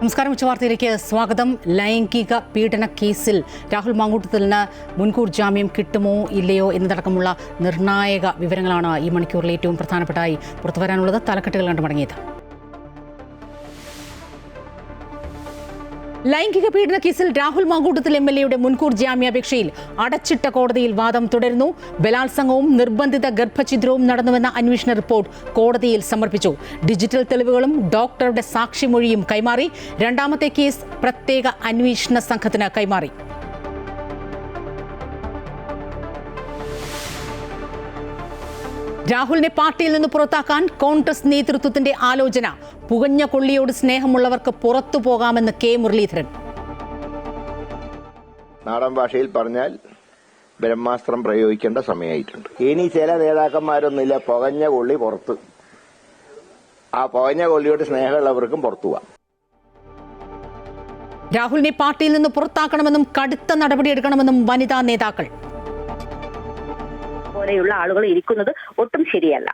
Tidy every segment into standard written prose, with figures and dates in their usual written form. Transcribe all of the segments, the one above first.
നമസ്കാരം. ഉച്ചവാർത്തയിലേക്ക് സ്വാഗതം. ലൈംഗിക പീഡന കേസിൽ രാഹുൽ മാങ്കൂട്ടത്തിന് മുൻകൂർ ജാമ്യം കിട്ടുമോ ഇല്ലയോ എന്നതടക്കമുള്ള നിർണായക വിവരങ്ങളാണ് ഈ മണിക്കൂറിൽ ഏറ്റവും പ്രധാനപ്പെട്ടായി പുറത്തുവരാനുള്ളത്. തലക്കെട്ടുകൾ കണ്ടു മടങ്ങിയത്. ലൈംഗിക പീഡന കേസിൽ രാഹുൽ മാങ്കൂട്ടത്തിൽ MLA മുൻകൂർ ജാമ്യാപേക്ഷയിൽ അടച്ചിട്ട കോടതിയിൽ വാദം തുടരുന്നു. ബലാത്സംഗവും നിർബന്ധിത ഗർഭഛിദ്രവും നടന്നുവെന്ന അന്വേഷണ റിപ്പോർട്ട് കോടതിയിൽ സമർപ്പിച്ചു. ഡിജിറ്റൽ തെളിവുകളും ഡോക്ടറുടെ സാക്ഷിമൊഴിയും കൈമാറി. രണ്ടാമത്തെ കേസ് പ്രത്യേക അന്വേഷണ സംഘത്തിന് കൈമാറി. രാഹുലിനെ പാർട്ടിയിൽ നിന്ന് പുറത്താക്കാൻ കോൺഗ്രസ് നേതൃത്വത്തിന്റെ ആലോചന. പുകഞ്ഞ കൊള്ളിയോട് സ്നേഹമുള്ളവർക്ക് പുറത്തു പോകാമെന്ന് കെ മുരളീധരൻ. നാടൻ ഭാഷയിൽ പറഞ്ഞാൽ ബ്രഹ്മാസ്ത്രം പ്രയോഗിക്കേണ്ട സമയമായിട്ടുണ്ട്. ഇനി ചില നേതാക്കന്മാരൊന്നുമില്ല, പുകഞ്ഞ കൊള്ളി പുറത്ത്. ആ പുകഞ്ഞ കൊള്ളിയോട് സ്നേഹമുള്ളവർക്കും പുറത്തു പോവാം. രാഹുലിനെ പാർട്ടിയിൽ നിന്ന് പുറത്താക്കണമെന്നും കടുത്ത നടപടിയെടുക്കണമെന്നും വനിതാ നേതാക്കൾ. പോലെയുള്ള ആളുകൾ ഇരിക്കുന്നത് ഒട്ടും ശരിയല്ല.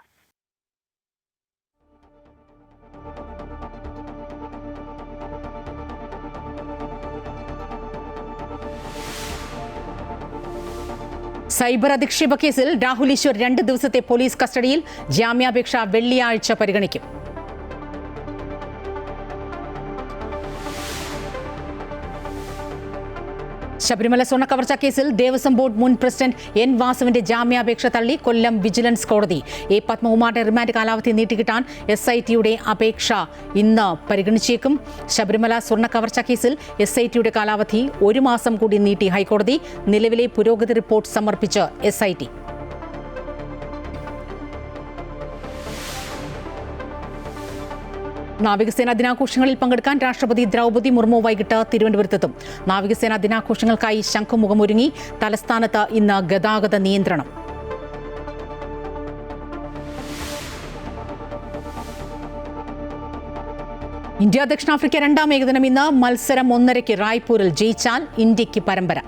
സൈബർ അധിക്ഷേപ കേസിൽ രാഹുൽ ഈശ്വർ 2 ദിവസത്തെ പോലീസ് കസ്റ്റഡിയിൽ. ജാമ്യാപേക്ഷ വെള്ളിയാഴ്ച പരിഗണിക്കും. ശബരിമല സ്വർണ്ണക്കവർച്ച കേസിൽ ദേവസ്വം ബോർഡ് മുൻ പ്രസിഡന്റ് N. വാസുവിന്റെ ജാമ്യാപേക്ഷ തള്ളി കൊല്ലം വിജിലൻസ് കോടതി. A. പത്മകുമാറിന്റെ റിമാൻഡ് കാലാവധി നീട്ടിക്കിട്ടാൻ SITയുടെ അപേക്ഷ ഇന്ന് പരിഗണിച്ചേക്കും. ശബരിമല സ്വർണ്ണക്കവർച്ച കേസിൽ SITയുടെ കാലാവധി 1 മാസം കൂടി നീട്ടി ഹൈക്കോടതി. നിലവിലെ പുരോഗതി റിപ്പോർട്ട് സമർപ്പിച്ച് SIT. നാവികസേനാ ദിനാഘോഷങ്ങളിൽ പങ്കെടുക്കാൻ രാഷ്ട്രപതി ദ്രൗപദി മുർമു വൈകിട്ട് തിരുവനന്തപുരത്തെത്തും. നാവികസേനാ ദിനാഘോഷങ്ങൾക്കായി ശംഖുമുഖമൊരുങ്ങി. തലസ്ഥാനത്ത് ഇന്ന് ഗതാഗത നിയന്ത്രണം. ഇന്ത്യ ദക്ഷിണാഫ്രിക്ക 2ാം ഏകദിനം ഇന്ന്. മത്സരം 1:30 റായ്പൂരിൽ. ജയിച്ചാൽ ഇന്ത്യക്ക് പരമ്പര.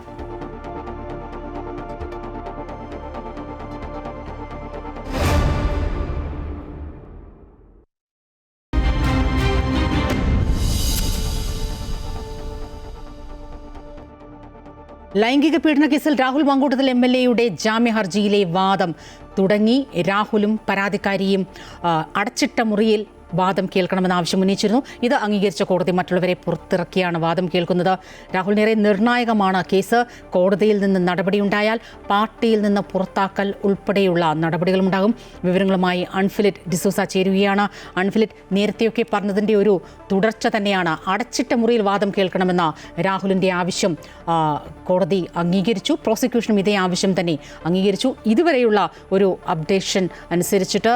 ലൈംഗിക പീഡന കേസിൽ രാഹുൽ മാങ്കൂട്ടത്തിൽ MLA ജാമ്യ ഹർജിയിലെ വാദം തുടങ്ങി. രാഹുലും പരാതിക്കാരിയും അടച്ചിട്ട മുറിയിൽ വാദം കേൾക്കണമെന്ന ആവശ്യം ഉന്നയിച്ചിരുന്നു. ഇത് അംഗീകരിച്ച കോടതി മറ്റുള്ളവരെ പുറത്തിറക്കിയാണ് വാദം കേൾക്കുന്നത്. രാഹുലിനേറെ നിർണായകമാണ് കേസ്. കോടതിയിൽ നിന്ന് നടപടിയുണ്ടായാൽ പാർട്ടിയിൽ നിന്ന് പുറത്താക്കൽ ഉൾപ്പെടെയുള്ള നടപടികളുണ്ടാകും. വിവരങ്ങളുമായി അൺഫിലിറ്റ് ഡിസൂസ ചേരുകയാണ്. അൺഫിലിറ്റ്, നേരത്തെയൊക്കെ പറഞ്ഞതിൻ്റെ ഒരു തുടർച്ച തന്നെയാണ്. അടച്ചിട്ട മുറിയിൽ വാദം കേൾക്കണമെന്ന രാഹുലിൻ്റെ ആവശ്യം കോടതി അംഗീകരിച്ചു. പ്രോസിക്യൂഷനും ഇതേ ആവശ്യം തന്നെ അംഗീകരിച്ചു. ഇതുവരെയുള്ള ഒരു അപ്ഡേഷൻ അനുസരിച്ചിട്ട്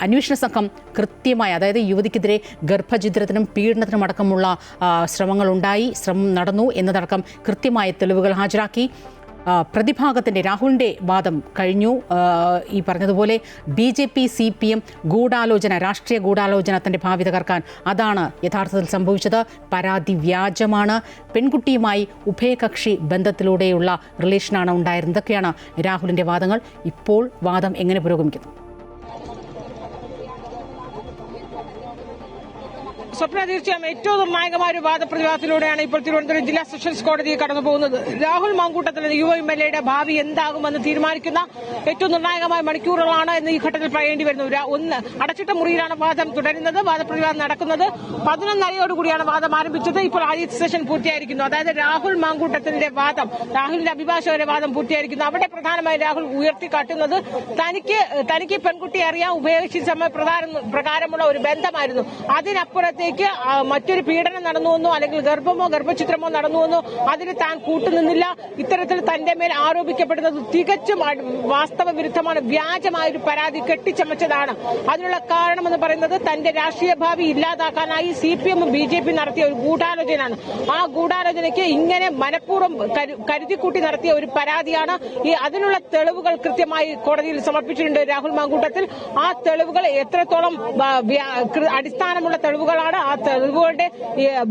അന്വേഷണ സംഘം കൃത്യമായി, അതായത് യുവതിക്കെതിരെ ഗർഭഛിദ്രത്തിനും പീഡനത്തിനും അടക്കമുള്ള ശ്രമം നടന്നു എന്നതടക്കം കൃത്യമായ തെളിവുകൾ ഹാജരാക്കി. പ്രതിഭാഗത്തിൻ്റെ രാഹുലിൻ്റെ വാദം കഴിഞ്ഞു. ഈ പറഞ്ഞതുപോലെ BJP CPM ഗൂഢാലോചന, രാഷ്ട്രീയ ഗൂഢാലോചന തൻ്റെ ഭാവി തകർക്കാൻ, അതാണ് യഥാർത്ഥത്തിൽ സംഭവിച്ചത്. പരാതി വ്യാജമാണ്. പെൺകുട്ടിയുമായി ഉഭയകക്ഷി ബന്ധത്തിലൂടെയുള്ള റിലേഷനാണ് ഉണ്ടായിരുന്നത്. ഇതൊക്കെയാണ് രാഹുലിൻ്റെ വാദങ്ങൾ. ഇപ്പോൾ വാദം എങ്ങനെ പുരോഗമിക്കുന്നു? സ്വപ്ന, തീർച്ചയായും ഏറ്റവും നിർണായകമായ ഒരു വാദപ്രതിവാദത്തിലൂടെയാണ് ഇപ്പോൾ തിരുവനന്തപുരം ജില്ലാ സെഷൻസ് കോടതിയിൽ കടന്നു പോകുന്നത്. രാഹുൽ മാങ്കൂട്ടത്തിൽ MLA ഭാവി എന്താകുമെന്ന് തീരുമാനിക്കുന്ന ഏറ്റവും നിർണായകമായ മണിക്കൂറുകളാണ് എന്ന് ഈ ഘട്ടത്തിൽ പറയേണ്ടി വരുന്നു. ഒന്ന്, അടച്ചിട്ട മുറിയിലാണ് വാദം തുടരുന്നത്. വാദപ്രതിവാദം നടക്കുന്നത് 11:30 വാദം ആരംഭിച്ചത്. ഇപ്പോൾ ആദ്യത്തെ സെഷൻ പൂർത്തിയായിരിക്കുന്നു. അതായത് രാഹുൽ മാങ്കൂട്ടത്തിന്റെ വാദം, രാഹുലിന്റെ അഭിഭാഷകരുടെ വാദം പൂർത്തിയായിരിക്കുന്നു. അവിടെ പ്രധാനമായി രാഹുൽ ഉയർത്തിക്കാട്ടുന്നത് തനിക്ക് പെൺകുട്ടിയെ അറിയാൻ ഉപയോഗിച്ച പ്രകാരമുള്ള ഒരു ബന്ധമായിരുന്നു. അതിനപ്പുറത്ത് മറ്റൊരു പീഡനം നടന്നുവെന്നോ അല്ലെങ്കിൽ ഗർഭചിത്രമോ നടന്നുവെന്നോ അതിന് താൻ കൂട്ടുനിന്നില്ല. ഇത്തരത്തിൽ തന്റെ മേൽ ആരോപിക്കപ്പെടുന്നത് തികച്ചും വാസ്തവ വിരുദ്ധമാണ്. വ്യാജമായ ഒരു പരാതി കെട്ടിച്ചമച്ചതാണ്. അതിനുള്ള കാരണമെന്ന് പറയുന്നത് തന്റെ രാഷ്ട്രീയ ഭാവി ഇല്ലാതാക്കാനായി CPM BJP നടത്തിയ ഒരു ഗൂഢാലോചനയാണ്. ആ ഗൂഢാലോചനയ്ക്ക് ഇങ്ങനെ മനഃപൂർവ്വം കരുതിക്കൂട്ടി നടത്തിയ ഒരു പരാതിയാണ്. അതിനുള്ള തെളിവുകൾ കൃത്യമായി കോടതിയിൽ സമർപ്പിച്ചിട്ടുണ്ട് രാഹുൽ മാങ്കൂട്ടത്തിൽ. ആ തെളിവുകൾ എത്രത്തോളം അടിസ്ഥാനമുള്ള തെളിവുകളാണ് തെളിവുകളാണ്. ആ തെളിവുകളുടെ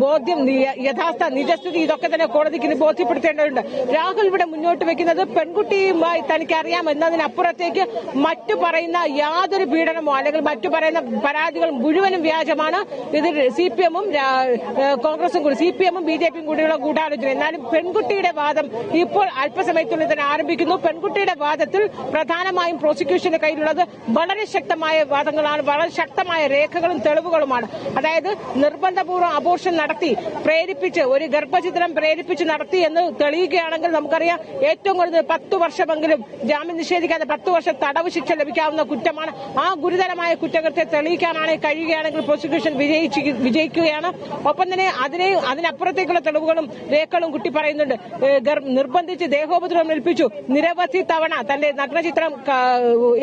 ബോധ്യം, യഥാർത്ഥ നിജസ്ഥിതി ഇതൊക്കെ തന്നെ കോടതിക്ക് ബോധ്യപ്പെടുത്തേണ്ടതുണ്ട്. രാഹുൽ ഇവിടെ മുന്നോട്ട് വെക്കുന്നത് പെൺകുട്ടിയുമായി തനിക്ക് അറിയാം എന്നതിനപ്പുറത്തേക്ക് മറ്റു പറയുന്ന യാതൊരു പീഡനമോ അല്ലെങ്കിൽ മറ്റു പറയുന്ന പരാതികൾ മുഴുവനും വ്യാജമാണ്. ഇത് CPM-ഉം കോൺഗ്രസും കൂടി, CPM-ഉം BJP-യും കൂടിയുള്ള ഗൂഢാലോചന. എന്നാലും പെൺകുട്ടിയുടെ വാദം ഇപ്പോൾ അല്പസമയത്തുള്ളിൽ തന്നെ ആരംഭിക്കുന്നു. പെൺകുട്ടിയുടെ വാദത്തിൽ പ്രധാനമായും പ്രോസിക്യൂഷന്റെ കയ്യിലുള്ളത് വളരെ ശക്തമായ വാദങ്ങളാണ്, വളരെ ശക്തമായ രേഖകളും തെളിവുകളുമാണ്. അതായത് നിർബന്ധപൂർവ്വം അബോർഷൻ നടത്തി പ്രേരിപ്പിച്ച്, ഒരു ഗർഭചിത്രം പ്രേരിപ്പിച്ച് നടത്തി എന്ന് തെളിയുകയാണെങ്കിൽ നമുക്കറിയാം ഏറ്റവും കുറഞ്ഞത് 10 വർഷമെങ്കിലും ജാമ്യം നിഷേധിക്കാതെ 10 വർഷം തടവ് ശിക്ഷ ലഭിക്കാവുന്ന കുറ്റമാണ്. ആ ഗുരുതരമായ കുറ്റകൃത്യം തെളിയിക്കാനാണ് കഴിയുകയാണെങ്കിൽ പ്രോസിക്യൂഷൻ വിജയിക്കുകയാണ്. ഒപ്പം തന്നെ അതിനപ്പുറത്തേക്കുള്ള തെളിവുകളും രേഖകളും കുട്ടി പറയുന്നുണ്ട്. നിർബന്ധിച്ച് ദേഹോപദ്രവം ഏൽപ്പിച്ചു, നിരവധി തവണ തന്റെ നഗ്നചിത്രം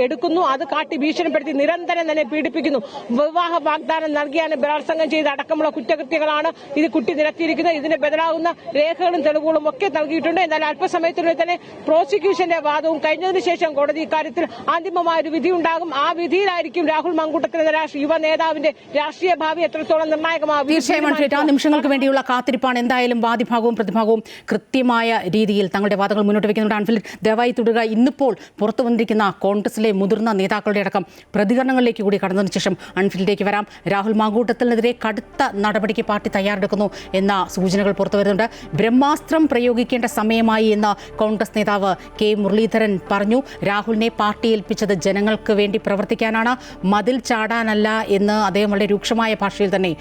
എടുക്കുന്നു, അത് കാട്ടി ഭീഷണിപ്പെടുത്തി നിരന്തരം തന്നെ പീഡിപ്പിക്കുന്നു, വിവാഹ വാഗ്ദാനം നൽകിയാണ് ബലാത്സംഗം ചെയ്ത് അടക്കമുള്ള കുറ്റകൃത്യങ്ങളാണ് ഇത് കുട്ടി നിരത്തിയിരിക്കുന്നത്. ഇതിന് ബദലാകുന്ന രേഖകളും തെളിവുകളും ഒക്കെ നൽകിയിട്ടുണ്ട്. എന്നാൽ അല്പസമയത്തിനുള്ളിൽ തന്നെ പ്രോസിക്യൂഷന്റെ വാദവും കഴിഞ്ഞതിന് ശേഷം കോടതി ഇക്കാര്യത്തിൽ അന്തിമമായ ഒരു വിധി ഉണ്ടാകും. ആ വിധിയിലായിരിക്കും രാഹുൽ മാങ്കൂട്ടത്തിൽ എന്ന യുവ നേതാവിന്റെ രാഷ്ട്രീയ ഭാവി എത്രത്തോളം നിർണായകമാകും. തീർച്ചയായും ആ നിമിഷങ്ങൾക്ക് വേണ്ടിയുള്ള കാത്തിരിപ്പാണ്. എന്തായാലും വാദിഭാഗവും പ്രതിഭാഗവും കൃത്യമായ രീതിയിൽ തങ്ങളുടെ വാദങ്ങൾ മുന്നോട്ട് വയ്ക്കുന്നുണ്ട്. അൻഫിൽ, ദയവായി തുടരുക. ഇന്നിപ്പോൾ പുറത്തു വന്നിരിക്കുന്ന കോൺഗ്രസിലെ മുതിർന്ന നേതാക്കളുടെ അടക്കം പ്രതികരണങ്ങളിലേക്ക് കൂടി കടന്നതിന് ശേഷം അൻഫിലിലേക്ക് വരാം. രാഹുൽ മാങ്കൂട്ടത്തിനെതിരെ കടുത്ത നടപടിക്ക് പാർട്ടി തയ്യാറെടുക്കുന്നു എന്ന സൂചനകൾ പുറത്തു വരുന്നുണ്ട്. ബ്രഹ്മാസ്ത്രം പ്രയോഗിക്കേണ്ട സമയമായി എന്ന് കോൺഗ്രസ് നേതാവ് കെ മുരളീധരൻ പറഞ്ഞു. രാഹുലിനെ പാർട്ടി ഏൽപ്പിച്ചത് ജനങ്ങൾക്ക് വേണ്ടി പ്രവർത്തിക്കാനാണ്, മതിൽ ചാടാനല്ല എന്ന് അദ്ദേഹം വളരെ രൂക്ഷമായ ഭാഷയിൽ തന്നെ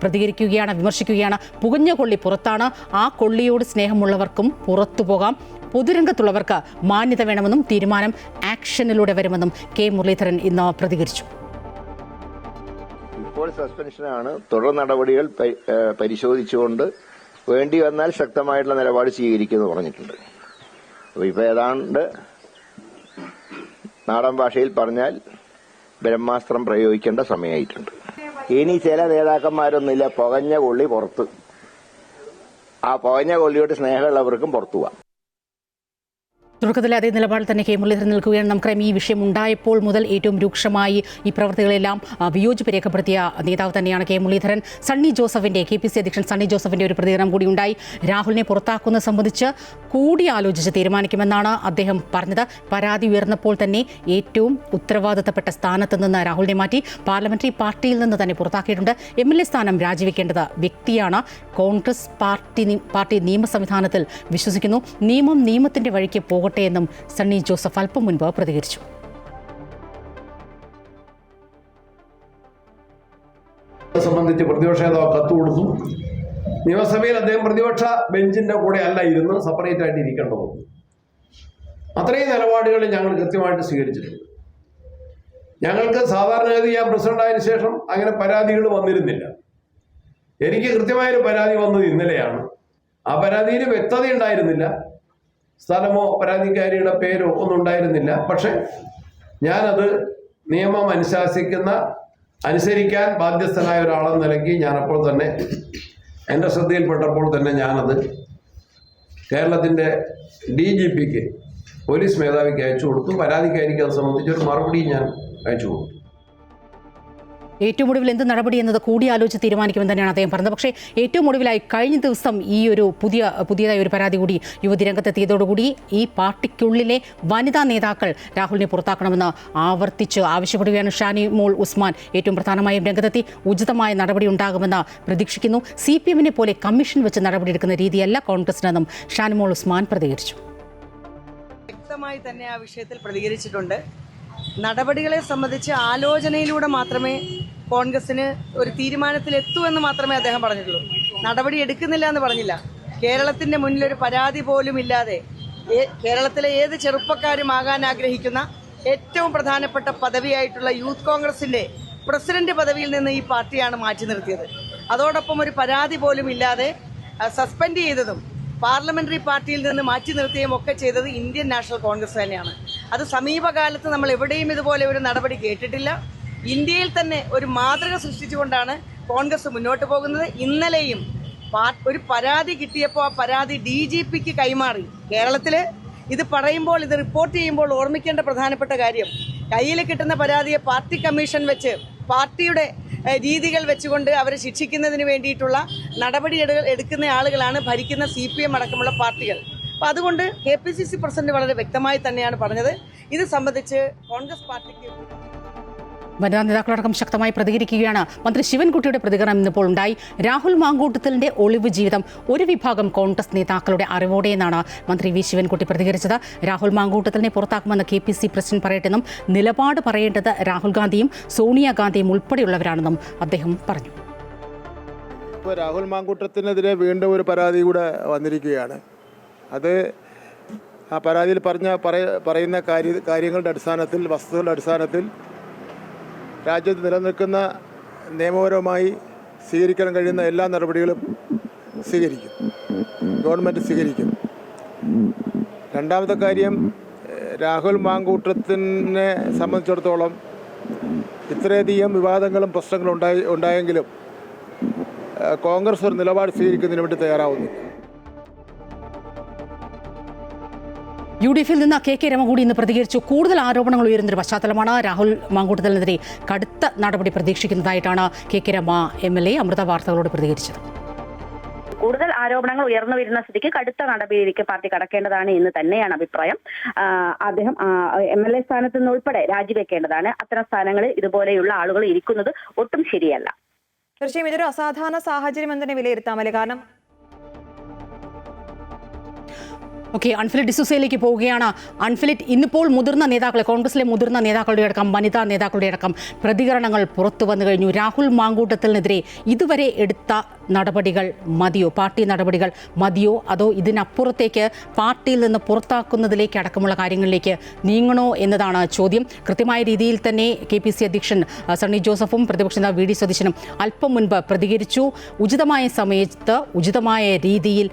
പ്രതികരിക്കുകയാണ്, വിമർശിക്കുകയാണ്. പുകഞ്ഞ കൊള്ളി പുറത്താണ്, ആ കൊള്ളിയോട് സ്നേഹമുള്ളവർക്കും പുറത്തു പോകാം, പൊതുരംഗത്തുള്ളവർക്ക് മാന്യത വേണമെന്നും തീരുമാനം ആക്ഷനിലൂടെ വരുമെന്നും കെ മുരളീധരൻ ഇന്ന് പ്രതികരിച്ചു. ഇപ്പോൾ സസ്പെൻഷനാണ്. തുടർ നടപടികൾ പരിശോധിച്ചുകൊണ്ട് വേണ്ടി വന്നാൽ ശക്തമായിട്ടുള്ള നിലപാട് സ്വീകരിക്കുമെന്ന് പറഞ്ഞിട്ടുണ്ട്. അപ്പോൾ ഇപ്പോൾ ഏതാണ്ട് നാടൻ ഭാഷയിൽ പറഞ്ഞാൽ ബ്രഹ്മാസ്ത്രം പ്രയോഗിക്കേണ്ട സമയമായിട്ടുണ്ട്. ഇനി ചില നേതാക്കന്മാരൊന്നുമില്ല, പുകഞ്ഞ കൊള്ളി പുറത്ത്, ആ പുകഞ്ഞ കൊള്ളിയോട്ട് സ്നേഹമുള്ളവർക്കും പുറത്തു പോവാം. തുടക്കത്തിലെ അതേ നിലപാടിൽ തന്നെ കെ മുരളീധരൻ നിൽക്കുകയാണ്. നമുക്കറിയാം ഈ വിഷയം ഉണ്ടായപ്പോൾ മുതൽ ഏറ്റവും രൂക്ഷമായി ഈ പ്രവർത്തികളെല്ലാം വിയോജിപ്പ് രേഖപ്പെടുത്തിയ നേതാവ് തന്നെയാണ് കെ മുരളീധരൻ. KPC അധ്യക്ഷൻ സണ്ണി ജോസഫിന്റെ ഒരു പ്രതികരണം കൂടി ഉണ്ടായി. രാഹുലിനെ പുറത്താക്കുന്നത് സംബന്ധിച്ച് കൂടിയാലോചിച്ച് തീരുമാനിക്കുമെന്നാണ് അദ്ദേഹം പറഞ്ഞത്. പരാതി ഉയർന്നപ്പോൾ തന്നെ ഏറ്റവും ഉത്തരവാദിത്തപ്പെട്ട സ്ഥാനത്ത് നിന്ന് രാഹുലിനെ മാറ്റി പാർലമെന്ററി പാർട്ടിയിൽ നിന്ന് തന്നെ പുറത്താക്കിയിട്ടുണ്ട്. MLA സ്ഥാനം രാജിവെക്കേണ്ടത് വ്യക്തിയാണ്. കോൺഗ്രസ് പാർട്ടി നിയമ സംവിധാനത്തിൽ വിശ്വസിക്കുന്നു. നിയമം നിയമത്തിന്റെ വഴിക്ക് പോകട്ടെ എന്നും സണ്ണി ജോസഫ് അല്പം മുൻപ് പ്രതികരിച്ചു. സംബന്ധിച്ച് പ്രതിപക്ഷ നേതാവ് കത്ത് കൊടുത്തു. നിയമസഭയിൽ അദ്ദേഹം പ്രതിപക്ഷ ബെഞ്ചിന്റെ കൂടെ അല്ല ഇരുന്ന് സെപ്പറേറ്റ് ആയിട്ട് ഇരിക്കേണ്ടത്. അത്രയും നിലപാടുകൾ ഞങ്ങൾ കൃത്യമായിട്ട് സ്വീകരിച്ചിട്ടുണ്ട്. ഞങ്ങൾക്ക് സാധാരണഗതി ഞാൻ പ്രസിഡന്റായതിനു ശേഷം അങ്ങനെ പരാതികൾ വന്നിരുന്നില്ല. എനിക്ക് കൃത്യമായൊരു പരാതി വന്നത് ഇന്നലെയാണ്. ആ പരാതിയിൽ വ്യക്തത ഉണ്ടായിരുന്നില്ല, സ്ഥലമോ പരാതിക്കാരിയുടെ പേരോ ഒന്നും ഉണ്ടായിരുന്നില്ല. പക്ഷെ ഞാനത് നിയമം അനുസരിക്കാൻ ബാധ്യസ്ഥനായ ഒരാളെന്ന നിലയ്ക്ക് ഞാനപ്പോൾ തന്നെ എൻ്റെ ശ്രദ്ധയിൽപ്പെട്ടപ്പോൾ തന്നെ ഞാനത് കേരളത്തിൻ്റെ DGPക്ക് പോലീസ് മേധാവിക്ക് അയച്ചു കൊടുത്തു. പരാതിക്കാരിക്ക് അത് സംബന്ധിച്ചൊരു മറുപടി ഞാൻ അയച്ചു കൊടുത്തു. ഏറ്റവും ഒടുവിൽ എന്ത് നടപടി എന്നത് കൂടിയാലോചിച്ച് തീരുമാനിക്കുമെന്ന് തന്നെയാണ് അദ്ദേഹം പറഞ്ഞത്. പക്ഷേ ഏറ്റവും ഒടുവിലായി കഴിഞ്ഞ ദിവസം ഈ ഒരു പുതിയതായ ഒരു പരാതി കൂടി യുവതി രംഗത്തെത്തിയതോടുകൂടി ഈ പാർട്ടിക്കുള്ളിലെ വനിതാ നേതാക്കൾ രാഹുലിനെ പുറത്താക്കണമെന്ന് ആവർത്തിച്ച് ആവശ്യപ്പെടുകയാണ്. ഷാനിമോൾ ഉസ്മാൻ ഏറ്റവും പ്രധാനമായും രംഗത്തെത്തി. ഉചിതമായ നടപടി ഉണ്ടാകുമെന്ന് പ്രതീക്ഷിക്കുന്നു. CPM-നെ പോലെ കമ്മീഷൻ വെച്ച് നടപടിയെടുക്കുന്ന രീതിയല്ല കോൺഗ്രസിനെന്നും ഷാനിമോൾ ഉസ്മാൻ പ്രതികരിച്ചു. വ്യക്തമായി തന്നെ ആ വിഷയത്തിൽ പ്രതികരിച്ചിട്ടുണ്ട്. നടപടികളെ സംബന്ധിച്ച് ആലോചനയിലൂടെ മാത്രമേ കോൺഗ്രസിന് ഒരു തീരുമാനത്തിലെത്തൂ എന്ന് മാത്രമേ അദ്ദേഹം പറഞ്ഞിട്ടുള്ളൂ. നടപടി എടുക്കുന്നില്ല എന്ന് പറഞ്ഞില്ല. കേരളത്തിന്റെ മുന്നിൽ ഒരു പരാതി പോലും ഇല്ലാതെ കേരളത്തിലെ ഏത് ചെറുപ്പക്കാരും ആകാൻ ആഗ്രഹിക്കുന്ന ഏറ്റവും പ്രധാനപ്പെട്ട പദവിയായിട്ടുള്ള യൂത്ത് കോൺഗ്രസിന്റെ പ്രസിഡന്റ് പദവിയിൽ നിന്ന് ഈ പാർട്ടിയാണ് മാറ്റി നിർത്തിയത്. അതോടൊപ്പം ഒരു പരാതി പോലും ഇല്ലാതെ സസ്പെൻഡ് ചെയ്തതും പാർലമെന്ററി പാർട്ടിയിൽ നിന്ന് മാറ്റി നിർത്തുകയും ഒക്കെ ചെയ്തത് ഇന്ത്യൻ നാഷണൽ കോൺഗ്രസ് തന്നെയാണ്. അത് സമീപകാലത്ത് നമ്മൾ എവിടെയും ഇതുപോലെ ഒരു നടപടി കേട്ടിട്ടില്ല. ഇന്ത്യയിൽ തന്നെ ഒരു മാതൃക സൃഷ്ടിച്ചുകൊണ്ടാണ് കോൺഗ്രസ് മുന്നോട്ട് പോകുന്നത്. ഇന്നലെയും ഒരു പരാതി കിട്ടിയപ്പോൾ ആ പരാതി DGPക്ക് കൈമാറി. കേരളത്തില് ഇത് പറയുമ്പോൾ, ഇത് റിപ്പോർട്ട് ചെയ്യുമ്പോൾ ഓർമ്മിക്കേണ്ട പ്രധാനപ്പെട്ട കാര്യം, കയ്യിൽ കിട്ടുന്ന പരാതിയെ പാർട്ടി കമ്മീഷൻ വെച്ച് പാർട്ടിയുടെ രീതികൾ വെച്ചുകൊണ്ട് അവരെ ശിക്ഷിക്കുന്നതിന് വേണ്ടിയിട്ടുള്ള നടപടികൾ എടുക്കുന്ന ആളുകളാണ് ഭരിക്കുന്ന CPM അടക്കമുള്ള പാർട്ടികൾ. അപ്പോൾ അതുകൊണ്ട് KPCC പ്രസിഡന്റ് വളരെ വ്യക്തമായി തന്നെയാണ് പറഞ്ഞത്. ഇത് സംബന്ധിച്ച് കോൺഗ്രസ് പാർട്ടിക്ക് വനിതാ നേതാക്കളടക്കം ശക്തമായി പ്രതികരിക്കുകയാണ്. മന്ത്രി ശിവൻകുട്ടിയുടെ പ്രതികരണം ഇന്നിപ്പോൾ ഉണ്ടായി. രാഹുൽ മാങ്കൂട്ടത്തിലിന്റെ ഒളിവ് ജീവിതം ഒരു വിഭാഗം കോൺഗ്രസ് നേതാക്കളുടെ അറിവോടെയെന്നാണ് മന്ത്രി വി ശിവൻകുട്ടി പ്രതികരിച്ചത്. രാഹുൽ മാങ്കൂട്ടത്തിലിനെ പുറത്താക്കുമെന്ന് KPCC പ്രസിഡന്റ് പറയട്ടെന്നും നിലപാട് പറയേണ്ടത് രാഹുൽ ഗാന്ധിയും സോണിയാഗാന്ധിയും ഉൾപ്പെടെയുള്ളവരാണെന്നും അദ്ദേഹം പറഞ്ഞു. ഇപ്പോൾ രാഹുൽ മാങ്കൂട്ടത്തിനെതിരെ വീണ്ടും ഒരു പരാതി കൂടെ വന്നിരിക്കുകയാണ്. അത് ആ പരാതിയിൽ പറയുന്ന കാര്യങ്ങളുടെ അടിസ്ഥാനത്തിൽ, വസ്തുതകളുടെ അടിസ്ഥാനത്തിൽ രാജ്യത്ത് നിലനിൽക്കുന്ന നിയമപരമായി സ്വീകരിക്കാൻ കഴിയുന്ന എല്ലാ നടപടികളും ഗവൺമെൻറ് സ്വീകരിക്കും. രണ്ടാമത്തെ കാര്യം, രാഹുൽ മാങ്കൂട്ടത്തിനെ സംബന്ധിച്ചിടത്തോളം ഇത്രയധികം വിവാദങ്ങളും പ്രശ്നങ്ങളും ഉണ്ടായെങ്കിലും കോൺഗ്രസ് ഒരു നിലപാട് സ്വീകരിക്കുന്നതിന് വേണ്ടി തയ്യാറാവുന്നു. UDFിൽ നിന്ന് KK രമ കൂടി ഇന്ന് പ്രതികരിച്ചു. കൂടുതൽ ആരോപണങ്ങൾ ഉയരുന്നൊരു പശ്ചാത്തലമാണ്. രാഹുൽ മാങ്കൂട്ടത്തിനെതിരെ കടുത്ത നടപടി പ്രതീക്ഷിക്കുന്നതായിട്ടാണ് KK രമ MLA അമൃത വാർത്തകളോട് പ്രതികരിച്ചത്. കൂടുതൽ ആരോപണങ്ങൾ ഉയർന്നു വരുന്ന സ്ഥിതിക്ക് കടുത്ത നടപടിയിലേക്ക് പാർട്ടി കടക്കേണ്ടതാണ് എന്ന് തന്നെയാണ് അഭിപ്രായം. അദ്ദേഹം MLA സ്ഥാനത്ത് നിന്ന് ഉൾപ്പെടെ രാജിവെക്കേണ്ടതാണ്. അത്തരം സ്ഥാനങ്ങളിൽ ഇതുപോലെയുള്ള ആളുകൾ ഇരിക്കുന്നത് ഒട്ടും ശരിയല്ല. തീർച്ചയായും ഇതൊരു അസാധാരണ സാഹചര്യം എന്ന് തന്നെ വിലയിരുത്താമല്ലേ? കാരണം അൺഫിലിറ്റ് ഡിസൂസയിലേക്ക് പോവുകയാണ്. അൺഫിലിറ്റ് ഇന്നിപ്പോൾ മുതിർന്ന നേതാക്കളെ, കോൺഗ്രസിലെ മുതിർന്ന നേതാക്കളുടെ അടക്കം വനിതാ നേതാക്കളുടെ അടക്കം പ്രതികരണങ്ങൾ പുറത്തു വന്നു കഴിഞ്ഞു. രാഹുൽ മാങ്കൂട്ടത്തിനെതിരെ ഇതുവരെ എടുത്ത നടപടികൾ മതിയോ? പാർട്ടി നടപടികൾ മതിയോ? അതോ ഇതിനപ്പുറത്തേക്ക് പാർട്ടിയിൽ നിന്ന് പുറത്താക്കുന്നതിലേക്ക് അടക്കമുള്ള കാര്യങ്ങളിലേക്ക് നീങ്ങണോ എന്നതാണ് ചോദ്യം. കൃത്യമായ രീതിയിൽ തന്നെ KPCC അധ്യക്ഷൻ സണ്ണി ജോസഫും പ്രതിപക്ഷ നേതാവ് VD സതീശനും അല്പം മുൻപ് പ്രതികരിച്ചു. ഉചിതമായ സമയത്ത് ഉചിതമായ രീതിയിൽ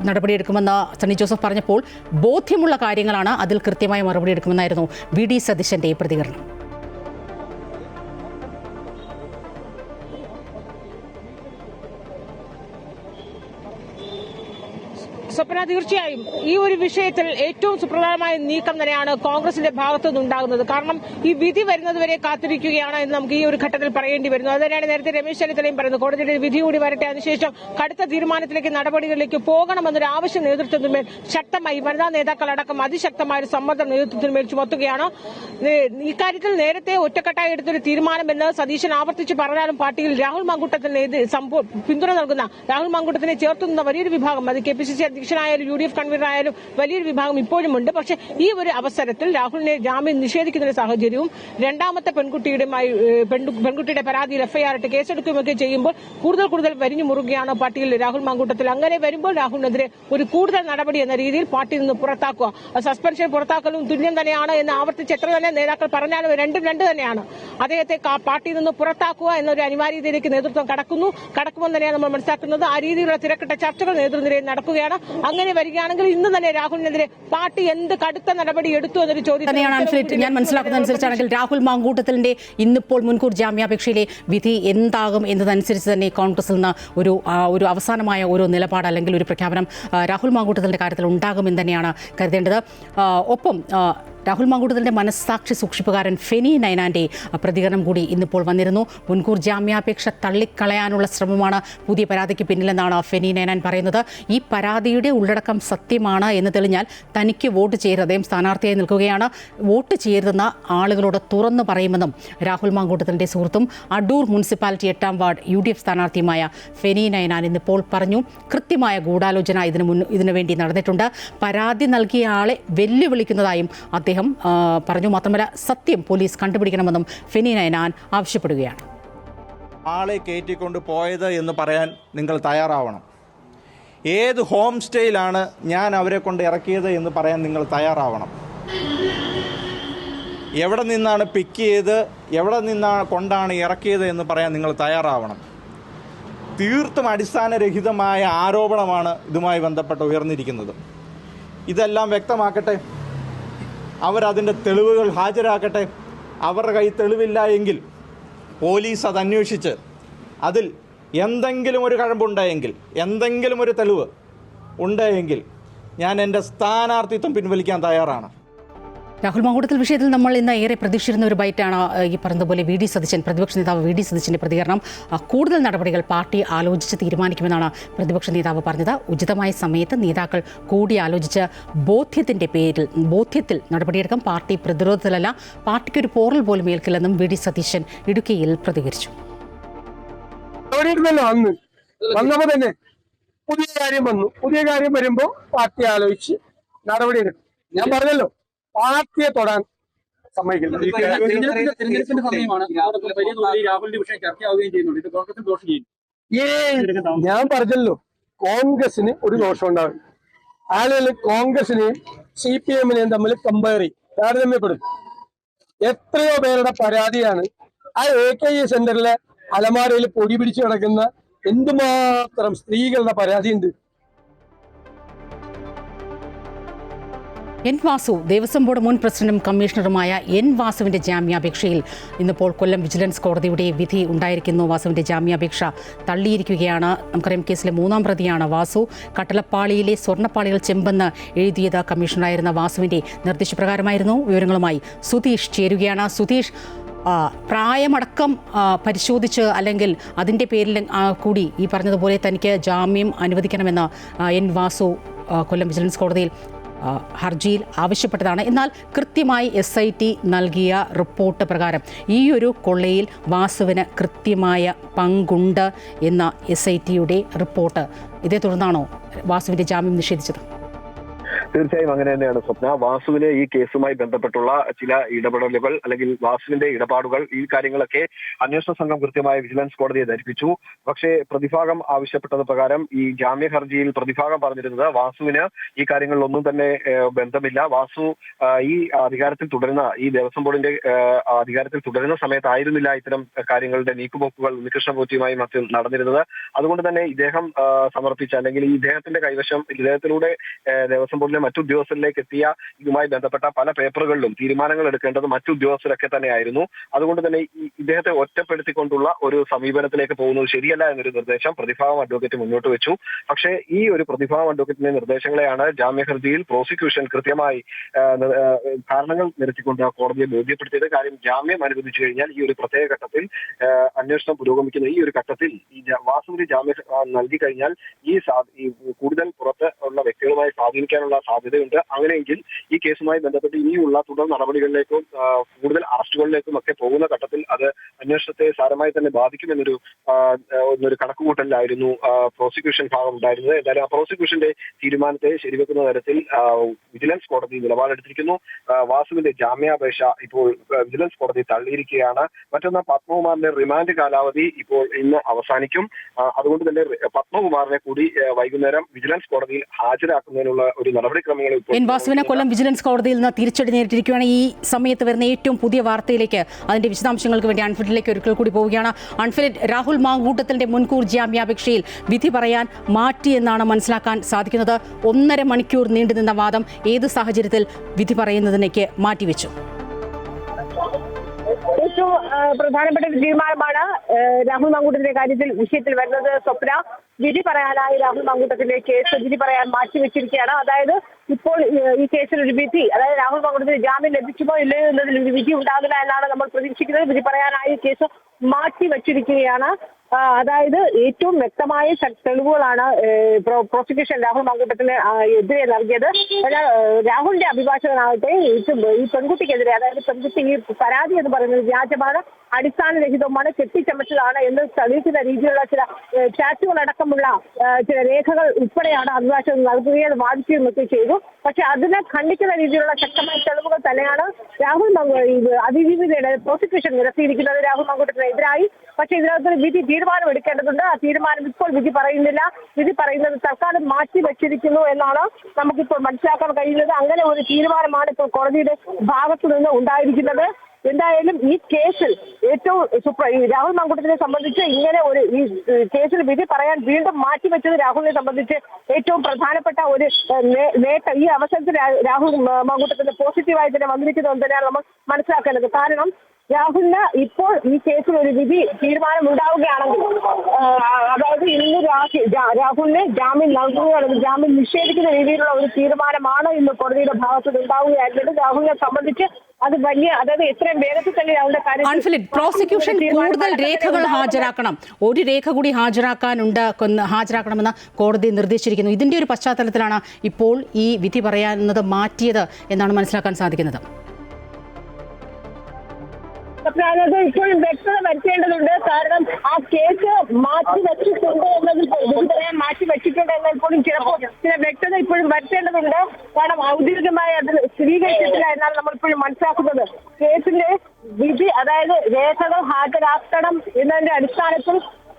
നടപടിയെടുക്കുമെന്ന് സണ്ണി ജോസഫ് പറഞ്ഞപ്പോൾ ബോധ്യമുള്ള കാര്യങ്ങളാണ്, അതിൽ കൃത്യമായ മറുപടി എടുക്കുമെന്നായിരുന്നു VD സതീശന്റെ പ്രതികരണം. സ്വപ്ന, തീർച്ചയായും ഈ ഒരു വിഷയത്തിൽ ഏറ്റവും സുപ്രധാനമായ നീക്കം തന്നെയാണ് കോൺഗ്രസിന്റെ ഭാഗത്തു നിന്നുണ്ടാകുന്നത്. കാരണം ഈ വിധി വരുന്നതുവരെ കാത്തിരിക്കുകയാണ് എന്ന് നമുക്ക് ഈ ഒരു ഘട്ടത്തിൽ പറയേണ്ടി വരുന്നു. അത് തന്നെയാണ് നേരത്തെ രമേശ് ചെന്നിത്തലയും പറയുന്നത്. കോടതിയുടെ വിധി കൂടി വരട്ടെ, അതിനുശേഷം കടുത്ത തീരുമാനത്തിലേക്ക്, നടപടികളിലേക്ക് പോകണമെന്നൊരു ആവശ്യം നേതൃത്വത്തിന്മേൽ ശക്തമായി വനിതാ നേതാക്കളടക്കം അതിശക്തമായ ഒരു സമ്മർദ്ദം നേതൃത്വത്തിന്മേൽ ചുമത്തുകയാണ്. ഇക്കാര്യത്തിൽ നേരത്തെ ഒറ്റക്കെട്ടായി എടുത്തൊരു തീരുമാനമെന്ന് സതീശൻ ആവർത്തിച്ച് പറഞ്ഞാലും പാർട്ടിയിൽ രാഹുൽ മാങ്കൂട്ടത്തിന് പിന്തുണ നൽകുന്ന, രാഹുൽ മാങ്കൂട്ടത്തിനെ ചേർത്തുന്ന വലിയൊരു വിഭാഗം, അത് KPCC അധ്യക്ഷനായാലും UDF കൺവീനറായാലും വലിയൊരു വിഭാഗം ഇപ്പോഴും ഉണ്ട്. പക്ഷേ ഈ ഒരു അവസരത്തിൽ രാഹുലിനെ ജാമ്യം നിഷേധിക്കുന്ന സാഹചര്യവും രണ്ടാമത്തെ പെൺകുട്ടിയുടെ പരാതിയിൽ FIR ഇട്ട് കേസെടുക്കുകയൊക്കെ ചെയ്യുമ്പോൾ കൂടുതൽ വരിഞ്ഞു മുറുകയാണ് പാർട്ടിയിൽ രാഹുൽ മാങ്കൂട്ടത്തിൽ. അങ്ങനെ വരുമ്പോൾ രാഹുലിനെതിരെ ഒരു കൂടുതൽ നടപടി എന്ന രീതിയിൽ പാർട്ടിയിൽ നിന്ന് പുറത്താക്കുക, സസ്പെൻഷൻ പുറത്താക്കലും തുല്യം തന്നെയാണ് എന്ന് ആവർത്തിച്ച് എത്ര തന്നെ നേതാക്കൾ പറഞ്ഞാലും രണ്ടും രണ്ട് തന്നെയാണ്. അദ്ദേഹത്തെ പാർട്ടിയിൽ നിന്ന് പുറത്താക്കുക എന്നൊരു അനിവാര്യതയിലേക്ക് നേതൃത്വം കടക്കുമെന്ന് തന്നെയാണ് നമ്മൾ മനസ്സിലാക്കുന്നത്. ആ രീതിയിലുള്ള തിരക്കിട്ട ചർച്ചകൾ നേതൃനിരയിൽ നടക്കുകയാണ്. അങ്ങനെ വരികയാണെങ്കിൽ ഇന്ന് തന്നെ രാഹുലിനെതിരെ പാർട്ടി എന്ത് കടുത്ത നടപടി എടുത്തു എന്നൊരു ചോദ്യം തന്നെയാണ്. അൺഫിലിറ്റ്, ഞാൻ മനസ്സിലാക്കുന്നതനുസരിച്ചാണെങ്കിൽ രാഹുൽ മാങ്കൂട്ടത്തിലിന്റെ ഇന്നിപ്പോൾ മുൻകൂർ ജാമ്യാപേക്ഷയിലെ വിധി എന്താകും എന്നതനുസരിച്ച് തന്നെ കോൺഗ്രസിൽ നിന്ന് ഒരു അവസാനമായ ഒരു നിലപാട് അല്ലെങ്കിൽ ഒരു പ്രഖ്യാപനം രാഹുൽ മാങ്കൂട്ടത്തിലിന്റെ കാര്യത്തിൽ ഉണ്ടാകുമെന്ന് തന്നെയാണ് കരുതേണ്ടത്. ഒപ്പം രാഹുൽ മാങ്കൂട്ടത്തിലിന്റെ മനസ്സാക്ഷി സൂക്ഷിപ്പുകാരൻ ഫെനി നൈനാന്റെ പ്രതികരണം കൂടി ഇന്നിപ്പോൾ വന്നിരുന്നു. മുൻകൂർ ജാമ്യാപേക്ഷ തള്ളിക്കളയാനുള്ള ശ്രമമാണ് പുതിയ പരാതിക്ക് പിന്നിലെന്നാണ് ഫെനി നൈനാൻ പറയുന്നത്. ഈ പരാതിയുടെ ഉള്ളടക്കം സത്യമാണ് എന്ന് തെളിഞ്ഞാൽ തനിക്ക് വോട്ട് ചെയ്യരുത്, അദ്ദേഹം സ്ഥാനാർത്ഥിയായി നിൽക്കുകയാണ്, വോട്ട് ചെയ്യരുതെന്ന ആളുകളോട് തുറന്നു പറയുമെന്നും രാഹുൽ മാങ്കൂട്ടത്തിലിന്റെ സുഹൃത്തും അടൂർ മുനിസിപ്പാലിറ്റി 8ാം വാർഡ് UDF സ്ഥാനാർത്ഥിയുമായ ഫെനി നൈനാൻ ഇന്നിപ്പോൾ പറഞ്ഞു. കൃത്യമായ ഗൂഢാലോചന ഇതിനു വേണ്ടി നടന്നിട്ടുണ്ട്. പരാതി നൽകിയ ആളെ വെല്ലുവിളിക്കുന്നതായും അദ്ദേഹം പറഞ്ഞു. മാത്രമല്ല സത്യം പോലീസ് കണ്ടുപിടിക്കണമെന്നും ഫെനി നൈനാൻ ആവശ്യപ്പെടുകയാണ്. ആളെ കയറ്റിക്കൊണ്ട് പോയത് എന്ന് പറയാൻ നിങ്ങൾ തയ്യാറാവണം. ഏത് ഹോം സ്റ്റേയിലാണ് ഞാൻ അവരെ കൊണ്ട് ഇറക്കിയത് എന്ന് പറയാൻ നിങ്ങൾ തയ്യാറാവണം. എവിടെ നിന്നാണ് പിക്ക് ചെയ്ത് എവിടെ കൊണ്ടാണ് ഇറക്കിയത് എന്ന് പറയാൻ നിങ്ങൾ തയ്യാറാവണം. തീർത്തും അടിസ്ഥാനരഹിതമായ ആരോപണമാണ് ഇതുമായി ബന്ധപ്പെട്ട് ഉയർന്നിരിക്കുന്നത്. ഇതെല്ലാം വ്യക്തമാക്കട്ടെ, അവരതിൻ്റെ തെളിവുകൾ ഹാജരാക്കട്ടെ. അവരുടെ കയ്യിൽ തെളിവില്ല എങ്കിൽ പോലീസ് അത് അന്വേഷിച്ച് അതിൽ എന്തെങ്കിലും ഒരു കഴമ്പുണ്ടായെങ്കിൽ, എന്തെങ്കിലും ഒരു തെളിവ് ഉണ്ടായെങ്കിൽ ഞാൻ എൻ്റെ സ്ഥാനാർത്ഥിത്വം പിൻവലിക്കാൻ തയ്യാറാണ്. രാഹുൽ മാങ്കൂട്ടത്തിൽ വിഷയത്തിൽ നമ്മൾ ഇന്ന് ഏറെ പ്രതീക്ഷിച്ചിരുന്ന ഒരു ബൈറ്റാണ് ഈ പറഞ്ഞതുപോലെ വി ഡി സതീശൻ, പ്രതിപക്ഷ നേതാവ് വി ഡി സതീശന്റെ പ്രതികരണം. കൂടുതൽ നടപടികൾ പാർട്ടി ആലോചിച്ച് തീരുമാനിക്കുമെന്നാണ് പ്രതിപക്ഷ നേതാവ് പറഞ്ഞത്. ഉചിതമായ സമയത്ത് നേതാക്കൾ കൂടിയാലോചിച്ച് ബോധ്യത്തിൽ നടപടിയെടുക്കും. പാർട്ടി പ്രതിരോധത്തിലല്ല, പാർട്ടിക്കൊരു പോറൽ പോലും ഏൽക്കില്ലെന്നും വി ഡി സതീശൻ ഇടുക്കിയിൽ പ്രതികരിച്ചു. വന്നപ്പോ തന്നെ പുതിയ കാര്യം വരുമ്പോ പാർട്ടി ആലോചിച്ച് നടപടിയെടുക്കും. ഞാൻ പറഞ്ഞല്ലോ, പാർട്ടിയെ തൊടാൻ സമ്മതിക്കില്ല. ഞാൻ പറഞ്ഞല്ലോ, കോൺഗ്രസിന് ഒരു ദോഷം ഉണ്ടാവും. ആളുകൾ കോൺഗ്രസിനെയും CPM-നെയും തമ്മിൽ താരതമ്യപ്പെടും. എത്രയോ പേരുടെ പരാതിയാണ് ആ AKE സെന്ററിലെ അലമാരയിൽ പൊടി പിടിച്ചു കിടക്കുന്ന എന്തുമാത്രം സ്ത്രീകളുടെ പരാതിയുണ്ട്. എൻ വാസു, ദേവസ്വം ബോർഡ് മുൻ പ്രസിഡന്റും കമ്മീഷണറുമായ എൻ വാസുവിന്റെ ജാമ്യാപേക്ഷയിൽ ഇന്നിപ്പോൾ കൊല്ലം വിജിലൻസ് കോടതിയുടെ വിധി ഉണ്ടായിരിക്കുന്നു. വാസുവിന്റെ ജാമ്യാപേക്ഷ തള്ളിയിരിക്കുകയാണ്. നമുക്കറിയാം, കേസിലെ 3-ാം പ്രതിയാണ് വാസു. കട്ടളപ്പാളിയിലെ സ്വർണ്ണപ്പാളികൾ ചെമ്പെന്ന് എഴുതിയത് കമ്മീഷണറായിരുന്ന വാസുവിന്റെ നിർദ്ദേശപ്രകാരമായിരുന്നു. വിവരങ്ങളുമായി സുധീഷ് ചേരുകയാണ്. സുധീഷ്, പ്രായമടക്കം പരിശോധിച്ച് അല്ലെങ്കിൽ അതിൻ്റെ പേരിൽ കൂടി ഈ പറഞ്ഞതുപോലെ തനിക്ക് ജാമ്യം അനുവദിക്കണമെന്ന് എൻ വാസു കൊല്ലം വിജിലൻസ് കോടതിയിൽ ഹർജിയിൽ ആവശ്യപ്പെട്ടതാണ്. എന്നാൽ കൃത്യമായി SIT നൽകിയ റിപ്പോർട്ട് പ്രകാരം ഈ ഒരു കൊള്ളയിൽ വാസുവിന് കൃത്യമായ പങ്കുണ്ട് എന്ന SIT-യുടെ റിപ്പോർട്ട്, ഇതേ തുടർന്നാണോ വാസുവിൻ്റെ ജാമ്യം നിഷേധിച്ചത്? തീർച്ചയായും അങ്ങനെ തന്നെയാണ് സ്വപ്ന. വാസുവിന് ഈ കേസുമായി ബന്ധപ്പെട്ടുള്ള ചില ഇടപെടലുകൾ അല്ലെങ്കിൽ വാസുവിന്റെ ഇടപാടുകൾ, ഈ കാര്യങ്ങളൊക്കെ അന്വേഷണ സംഘം കൃത്യമായി വിജിലൻസ് കോടതിയെ ധരിപ്പിച്ചു. പക്ഷേ പ്രതിഭാഗം ആവശ്യപ്പെട്ടത് പ്രകാരം ഈ ജാമ്യ ഹർജിയിൽ പ്രതിഭാഗം പറഞ്ഞിരുന്നത് വാസുവിന് ഈ കാര്യങ്ങളിലൊന്നും തന്നെ ബന്ധമില്ല. വാസു ഈ അധികാരത്തിൽ തുടരുന്ന, ഈ ദേവസ്വം ബോർഡിന്റെ അധികാരത്തിൽ തുടരുന്ന സമയത്തായിരുന്നില്ല ഇത്തരം കാര്യങ്ങളുടെ നീക്കുപോക്കുകൾ ഉണ്ണികൃഷ്ണ പോറ്റിയുമായി മറ്റും നടന്നിരുന്നത്. അതുകൊണ്ട് തന്നെ ഇദ്ദേഹം സമർപ്പിച്ച അല്ലെങ്കിൽ ഈ ഇദ്ദേഹത്തിന്റെ കൈവശം, ഇദ്ദേഹത്തിലൂടെ ദേവസ്വം ബോർഡിലെ മറ്റു ഉദ്യോഗസ്ഥരിലേക്ക് എത്തിയ ഇതുമായി ബന്ധപ്പെട്ട പല പേപ്പറുകളിലും തീരുമാനങ്ങൾ എടുക്കേണ്ടത് മറ്റു ഉദ്യോഗസ്ഥരൊക്കെ തന്നെയായിരുന്നു. അതുകൊണ്ട് തന്നെ ഇദ്ദേഹത്തെ ഒറ്റപ്പെടുത്തിക്കൊണ്ടുള്ള ഒരു സമീപനത്തിലേക്ക് പോകുന്നത് ശരിയല്ല എന്നൊരു നിർദ്ദേശം പ്രതിഭാഗം അഡ്വക്കേറ്റ് മുന്നോട്ട് വെച്ചു. പക്ഷേ ഈ ഒരു പ്രതിഭാഗം അഡ്വക്കേറ്റിന്റെ നിർദ്ദേശങ്ങളെയാണ് ജാമ്യ ഹർജിയിൽ പ്രോസിക്യൂഷൻ കൃത്യമായി കാരണങ്ങൾ നിരത്തിക്കൊണ്ട് കോടതിയെ ബോധ്യപ്പെടുത്തിയത്. കാര്യം, ജാമ്യം അനുവദിച്ചു കഴിഞ്ഞാൽ ഈ ഒരു പ്രത്യേക ഘട്ടത്തിൽ അന്വേഷണം പുരോഗമിക്കുന്ന ഈ ഒരു ഘട്ടത്തിൽ ഈ വാസുവിന് ജാമ്യം നൽകി കഴിഞ്ഞാൽ ഈ കൂടുതൽ പുറത്ത് ഉള്ള വ്യക്തികളുമായി സ്വാധീനിക്കാനുള്ള സാധ്യതയുണ്ട്. അങ്ങനെയെങ്കിൽ ഈ കേസുമായി ബന്ധപ്പെട്ട് ഇനിയുള്ള തുടർ നടപടികളിലേക്കും കൂടുതൽ അറസ്റ്റുകളിലേക്കും ഒക്കെ പോകുന്ന ഘട്ടത്തിൽ അത് അന്വേഷണത്തെ സാരമായി തന്നെ ബാധിക്കുമെന്നൊരു കണക്കുകൂട്ടലിലായിരുന്നു പ്രോസിക്യൂഷൻ ഭാഗം ഉണ്ടായിരുന്നത്. എന്തായാലും ആ പ്രോസിക്യൂഷന്റെ തീരുമാനത്തെ ശരിവെക്കുന്ന തരത്തിൽ വിജിലൻസ് കോടതി നിലപാടെടുത്തിരിക്കുന്നു. വാസുവിന്റെ ജാമ്യാപേക്ഷ ഇപ്പോൾ വിജിലൻസ് കോടതി തള്ളിയിരിക്കുകയാണ്. മറ്റൊന്ന്, പത്മകുമാറിന്റെ റിമാൻഡ് കാലാവധി ഇപ്പോൾ ഇന്ന് അവസാനിക്കും. അതുകൊണ്ട് തന്നെ പത്മകുമാറിനെ കൂടി വൈകുന്നേരം വിജിലൻസ് കോടതിയിൽ ഹാജരാക്കുന്നതിനുള്ള ഒരു നടപടിക്രമങ്ങൾ എൻ വാസുവിനെ കൊല്ലം വിജിലൻസ് കോടതിയിൽ നിന്ന് തിരിച്ചടി നേരിട്ടിരിക്കുകയാണ്. ഈ സമയത്ത് വരുന്ന ഏറ്റവും പുതിയ വാർത്തയിലേക്ക്, അതിന്റെ വിശദാംശങ്ങൾക്ക് വേണ്ടി അൺഫിലിലേക്ക് ഒരിക്കൽ കൂടി പോവുകയാണ്. അൺഫിലിറ്റ്, രാഹുൽ മാങ്കൂട്ടത്തിന്റെ മുൻകൂർ ജാമ്യാപേക്ഷയിൽ വിധി പറയാൻ മാറ്റിയെന്നാണ് മനസ്സിലാക്കാൻ സാധിക്കുന്നത്. 1.5 മണിക്കൂർ നീണ്ടുനിന്ന വാദം ഏത് സാഹചര്യത്തിൽ വിധി പറയുന്നതിലേക്ക് മാറ്റിവെച്ചു? ഏറ്റവും പ്രധാനപ്പെട്ട ഒരു തീരുമാനമാണ് രാഹുൽ മാങ്കൂട്ടത്തിന്റെ വിഷയത്തിൽ വരുന്നത്. സ്വപ്ന, വിധി പറയാനായി രാഹുൽ മാങ്കൂട്ടത്തിന്റെ കേസ് വിധി പറയാൻ മാറ്റിവെച്ചിരിക്കുകയാണ്. അതായത് ഇപ്പോൾ ഈ കേസിൽ ഒരു വിധി, അതായത് രാഹുൽ മാങ്കൂട്ടത്തിന് ജാമ്യം ലഭിക്കുമോ ഇല്ലയോ എന്നതിൽ ഒരു വിധി ഉണ്ടാകില്ല എന്നാണ് നമ്മൾ പ്രതീക്ഷിക്കുന്നത്. വിധി പറയാനായി കേസ് മാറ്റിവെച്ചിരിക്കുകയാണ്. അതായത് ഏറ്റവും വ്യക്തമായ തെളിവുകളാണ് പ്രോസിക്യൂഷൻ രാഹുൽ മാങ്കൂട്ടത്തിന് എതിരെ നൽകിയത്. എന്നാൽ രാഹുലിന്റെ അഭിഭാഷകനാകട്ടെ ഈ പെൺകുട്ടിക്കെതിരെ, അതായത് പെൺകുട്ടി ഈ പരാതി എന്ന് പറയുന്നത് വ്യാജമാണ്, അടിസ്ഥാനരഹിതവുമാണ്, കെട്ടിച്ചമച്ചതാണ് എന്ന് തെളിയിക്കുന്ന രീതിയിലുള്ള ചില ചാറ്റുകളടക്കമുള്ള ചില രേഖകൾ ഉൾപ്പെടെയാണ് അഭിഭാഷകൻ നൽകുകയും വാദിക്കുകയും ഒക്കെ ചെയ്തു. പക്ഷെ അതിനെ ఖండిക്കുന്ന രീതിയിലുള്ള ശക്തമായ തെളിവുകൾ തന്നെയാണ് രാഹുൽ അതിജീവിതയുടെ പ്രോസിക്യൂഷൻ നിരത്തിയിരിക്കുന്നത് രാഹുൽ മാങ്കൂട്ടത്തിനെതിരായി. പക്ഷെ ഇതിനകത്തൊരു വിധി തീരുമാനം എടുക്കേണ്ടതുണ്ട്. ആ തീരുമാനം ഇപ്പോൾ വിധി പറയുന്നില്ല. വിധി പറയുന്നത് തൽക്കാലം മാറ്റി വെച്ചിരിക്കുന്നു എന്നാണ് നമുക്കിപ്പോൾ മനസ്സിലാക്കാൻ കഴിയുന്നത്. അങ്ങനെ ഒരു തീരുമാനമാണ് ഇപ്പോൾ കോടതിയുടെ ഭാഗത്തു നിന്ന് ഉണ്ടായിരിക്കുന്നത്. എന്തായാലും ഈ കേസിൽ ഏറ്റവും രാഹുൽ മാങ്കൂട്ടത്തിനെ സംബന്ധിച്ച് ഇങ്ങനെ ഒരു ഈ കേസിൽ വിധി പറയാൻ വീണ്ടും മാറ്റിവെച്ചത് രാഹുലിനെ സംബന്ധിച്ച് ഏറ്റവും പ്രധാനപ്പെട്ട ഒരു നേട്ടം. ഈ അവസരത്തിൽ രാഹുൽ മാങ്കൂട്ടത്തിന്റെ പോസിറ്റീവായി തന്നെ വന്നിരിക്കുന്നത് തന്നെയാണ് നമ്മൾ മനസ്സിലാക്കേണ്ടത്. കാരണം രാഹുലിന് ഇപ്പോൾ ഈ കേസിൽ ഒരു വിധി തീരുമാനം ഉണ്ടാവുകയാണെങ്കിൽ അതായത് ഇന്ന് രാഹുലിന് ജാമ്യം നൽകുകയോ അല്ലെങ്കിൽ ജാമ്യം നിഷേധിക്കുന്ന രീതിയിലുള്ള ഒരു തീരുമാനമാണ് ഇന്ന് കോടതിയുടെ ഭാഗത്ത് ഉണ്ടാവുകയായിരുന്നത്. രാഹുലിനെ സംബന്ധിച്ച് അത് വലിയ, അതായത് എത്രയും വേഗത്തിൽ തന്നെ രാഹുലിന്റെ കാര്യം പ്രോസിക്യൂഷൻ കൂടുതൽ രേഖകൾ ഹാജരാക്കണം, ഒരു രേഖ കൂടി ഹാജരാക്കണമെന്ന് കോടതി നിർദ്ദേശിച്ചിരിക്കുന്നു. ഇതിന്റെ ഒരു പശ്ചാത്തലത്തിലാണ് ഇപ്പോൾ ഈ വിധി പറയാനുള്ളത് മാറ്റിയത് എന്നാണ് മനസ്സിലാക്കാൻ സാധിക്കുന്നത്. അത് ഇപ്പോഴും വ്യക്തത വരുത്തേണ്ടതുണ്ട്. കാരണം ആ കേസ് മാറ്റിവെച്ചിട്ടുണ്ട് എന്നാൽ പോലും ചിലപ്പോൾ ചില വ്യക്തത ഇപ്പോഴും വരുത്തേണ്ടതുണ്ട്. കാരണം ഔദ്യോഗികമായി അത് സ്ഥിരീകരിച്ചിട്ടില്ല എന്നാണ് നമ്മൾ ഇപ്പോഴും മനസ്സിലാക്കുന്നത്. കേസിന്റെ വിധി, അതായത് രേഖകൾ ഹാജരാക്കണം എന്നതിന്റെ അടിസ്ഥാനത്തിൽ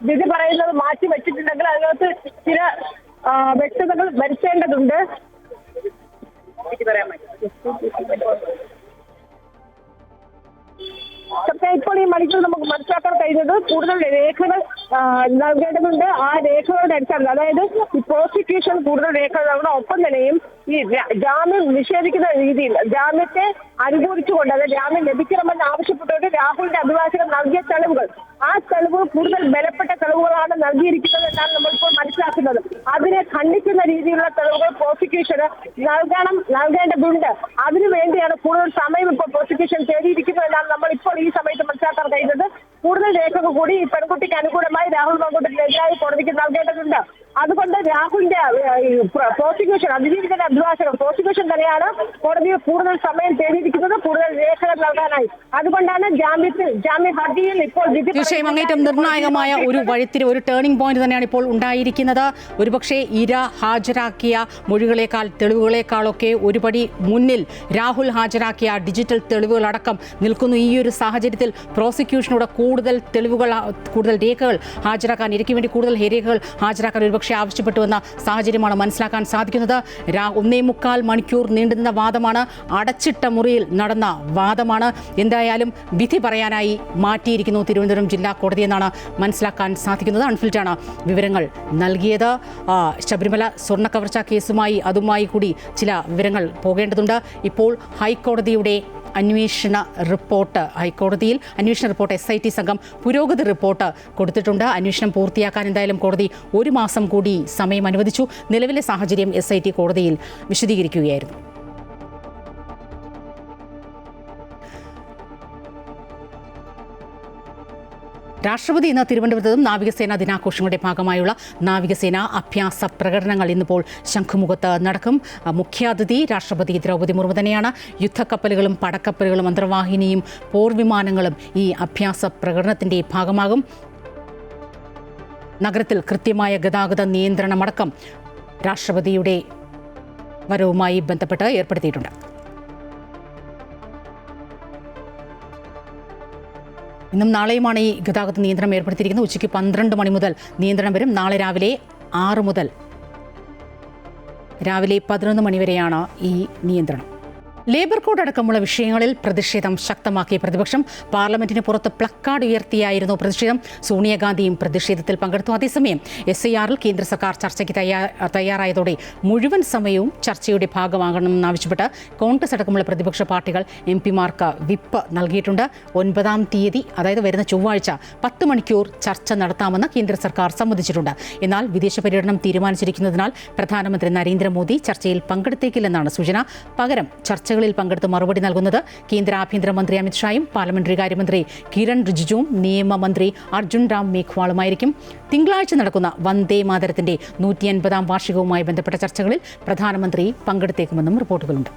വിധി പറയുന്നത് മാറ്റിവെച്ചിട്ടുണ്ടെങ്കിൽ അതിനകത്ത് ചില വ്യക്തതകൾ വരുത്തേണ്ടതുണ്ട്. ഇപ്പോൾ ഈ മണിക്കൂർ നമുക്ക് മനസ്സിലാക്കാൻ കഴിയുന്നത് കൂടുതൽ രേഖകൾ നൽകേണ്ടതുണ്ട്. ആ രേഖകളുടെ അടിസ്ഥാനത്തിൽ, അതായത് ഈ പ്രോസിക്യൂഷൻ കൂടുതൽ രേഖകൾ നൽകണം. ഒപ്പം തന്നെയും ഈ ജാമ്യം നിഷേധിക്കുന്ന രീതിയിൽ ജാമ്യത്തെ അനുകൂലിച്ചുകൊണ്ട്, അതായത് ജാമ്യം ലഭിക്കണമെന്ന് ആവശ്യപ്പെട്ടുകൊണ്ട് രാഹുലിന്റെ അഭിഭാഷകൻ നൽകിയ തെളിവുകൾ, ആ തെളിവുകൾ കൂടുതൽ ബലപ്പെട്ട തെളിവുകളാണ് നൽകിയിരിക്കുന്നത് എന്നാണ് നമ്മളിപ്പോൾ മനസ്സിലാക്കുന്നത്. അതിനെ ഖണ്ഡിക്കുന്ന രീതിയിലുള്ള തെളിവുകൾ പ്രോസിക്യൂഷന് നൽകേണ്ടതുണ്ട്. അതിനുവേണ്ടിയാണ് കൂടുതൽ സമയം ഇപ്പോൾ പ്രോസിക്യൂഷൻ തേടിയിരിക്കുന്നത് എന്നാണ് നമ്മൾ ഇപ്പോൾ ഈ സമയത്ത് മനസ്സിലാക്കാൻ കഴിയുന്നത്. കൂടുതൽ രേഖകൾ കൂടി ഈ പെൺകുട്ടിക്ക് അനുകൂലമായി രാഹുൽ മാങ്കൂട്ടത്തിനെതിരായി കോടതിക്ക് നൽകേണ്ടതുണ്ട്. അതുകൊണ്ട് രാഹുലിന്റെ പ്രോസിക്യൂഷൻ, അതിജീവിതന്റെ അഭിഭാഷകർ, പ്രോസിക്യൂഷൻ തന്നെയാണ് കോടതിയിൽ കൂടുതൽ സമയം തേടിയിരിക്കുന്നത് കൂടുതൽ രേഖകൾ നൽകാനായി. അതുകൊണ്ടാണ് ജാമ്യ ഹർജിയിൽ ഇപ്പോൾ തീർച്ചയായും അങ്ങേറ്റം നിർണായകമായ ഒരു വഴിത്തിരി, ഒരു ടേണിംഗ് പോയിന്റ് തന്നെയാണ് ഇപ്പോൾ ഉണ്ടായിരിക്കുന്നത്. ഒരുപക്ഷെ ഇര ഹാജരാക്കിയ മൊഴികളെക്കാൾ, തെളിവുകളെക്കാളൊക്കെ ഒരുപടി മുന്നിൽ രാഹുൽ ഹാജരാക്കിയ ഡിജിറ്റൽ തെളിവുകളടക്കം നിൽക്കുന്നു. ഈ ഒരു സാഹചര്യത്തിൽ പ്രോസിക്യൂഷനോട് കൂടുതൽ തെളിവുകൾ, കൂടുതൽ രേഖകൾ ഹാജരാക്കാൻ, ഇരയ്ക്ക് വേണ്ടി കൂടുതൽ രേഖകൾ ഹാജരാക്കാൻ ഒരുപക്ഷെ ആവശ്യപ്പെട്ടുവെന്ന സാഹചര്യമാണ് മനസ്സിലാക്കാൻ സാധിക്കുന്നത്. 1.25 മണിക്കൂർ നീണ്ടുനിന്ന വാദമാണ്, അടച്ചിട്ട മുറിയിൽ നടന്ന വാദമാണ്. എന്തായാലും വിധി പറയാനായി മാറ്റിയിരിക്കുന്നു തിരുവനന്തപുരം ജില്ലാ കോടതി എന്നാണ് മനസ്സിലാക്കാൻ സാധിക്കുന്നത്. അൺഫിൽറ്റാണ് വിവരങ്ങൾ നൽകിയത്. ശബരിമല സ്വർണ്ണക്കവർച്ച കേസുമായി അതുമായി കൂടി ചില വിവരങ്ങൾ പോകേണ്ടതുണ്ട്. ഇപ്പോൾ ഹൈക്കോടതിയുടെ അന്വേഷണ റിപ്പോർട്ട് SIT സംഘം പുരോഗതി റിപ്പോർട്ട് കൊടുത്തിട്ടുണ്ട്. അന്വേഷണം പൂർത്തിയാക്കാൻ എന്തായാലും കോടതി 1 മാസം കൂടി സമയം അനുവദിച്ചു. നിലവിലെ സാഹചര്യം SIT കോടതിയിൽ വിശദീകരിക്കുകയായിരുന്നു. രാഷ്ട്രപതി ഇന്ന് തിരുവനന്തപുരത്തും നാവികസേനാ ദിനാഘോഷങ്ങളുടെ ഭാഗമായുള്ള നാവികസേന അഭ്യാസ പ്രകടനങ്ങൾ ഇന്നിപ്പോൾ ശംഖുമുഖത്ത് നടക്കും. മുഖ്യാതിഥി രാഷ്ട്രപതി ദ്രൗപദി മുർമു തന്നെയാണ്. യുദ്ധക്കപ്പലുകളും പടക്കപ്പലുകളും അന്തർവാഹിനിയും പോർവിമാനങ്ങളും ഈ അഭ്യാസ പ്രകടനത്തിൻ്റെ ഭാഗമാകും. നഗരത്തിൽ കൃത്യമായ ഗതാഗത നിയന്ത്രണമടക്കം രാഷ്ട്രപതിയുടെ വരവുമായി ബന്ധപ്പെട്ട് ഏർപ്പെടുത്തിയിട്ടുണ്ട്. ഇന്നും നാളെയുമാണ് ഈ ഗതാഗത നിയന്ത്രണം ഏർപ്പെടുത്തിയിരിക്കുന്നത്. ഉച്ചയ്ക്ക് 12 മണി മുതൽ നിയന്ത്രണം വരും. നാളെ രാവിലെ 6 മുതൽ രാവിലെ 11 മണിവരെയാണ് ഈ നിയന്ത്രണം. ലേബർ കോഡ് അടക്കമുള്ള വിഷയങ്ങളിൽ പ്രതിഷേധം ശക്തമാക്കിയ പ്രതിപക്ഷം പാർലമെന്റിന് പുറത്ത് പ്ലക്കാർഡ് ഉയർത്തിയായിരുന്നു പ്രതിഷേധം. സോണിയാഗാന്ധിയും പ്രതിഷേധത്തിൽ പങ്കെടുത്തു. അതേസമയം SIRൽ കേന്ദ്ര സർക്കാർ ചർച്ചയ്ക്ക് തയ്യാറായതോടെ മുഴുവൻ സമയവും ചർച്ചയുടെ ഭാഗമാകണമെന്നാവശ്യപ്പെട്ട് കോൺഗ്രസ് അടക്കമുള്ള പ്രതിപക്ഷ പാർട്ടികൾ MP-മാർക്ക് വിപ്പ് നൽകിയിട്ടുണ്ട്. 9-ാം തീയതി, അതായത് വരുന്ന ചൊവ്വാഴ്ച 10 മണിക്കൂർ ചർച്ച നടത്താമെന്ന് കേന്ദ്ര സർക്കാർ സമ്മതിച്ചിട്ടുണ്ട്. എന്നാൽ വിദേശ പര്യടനം തീരുമാനിച്ചിരിക്കുന്നതിനാൽ പ്രധാനമന്ത്രി നരേന്ദ്രമോദി ചർച്ചയിൽ പങ്കെടുത്തേക്കില്ലെന്നാണ് സൂചന. പകരം ചർച്ചകളിൽ പങ്കെടുത്ത് മറുപടി നൽകുന്നത് കേന്ദ്ര ആഭ്യന്തരമന്ത്രി അമിത്ഷായും പാർലമെന്ററി കാര്യമന്ത്രി കിരൺ റിജിജുവും നിയമമന്ത്രി അർജുൻ രാം മേഘ്വാളുമായിരിക്കും. തിങ്കളാഴ്ച നടക്കുന്ന വന്ദേ മാതരത്തിന്റെ 150-ാം വാർഷികവുമായി ബന്ധപ്പെട്ട ചർച്ചകളിൽ പ്രധാനമന്ത്രി പങ്കെടുത്തേക്കുമെന്നും റിപ്പോർട്ടുകളുണ്ട്.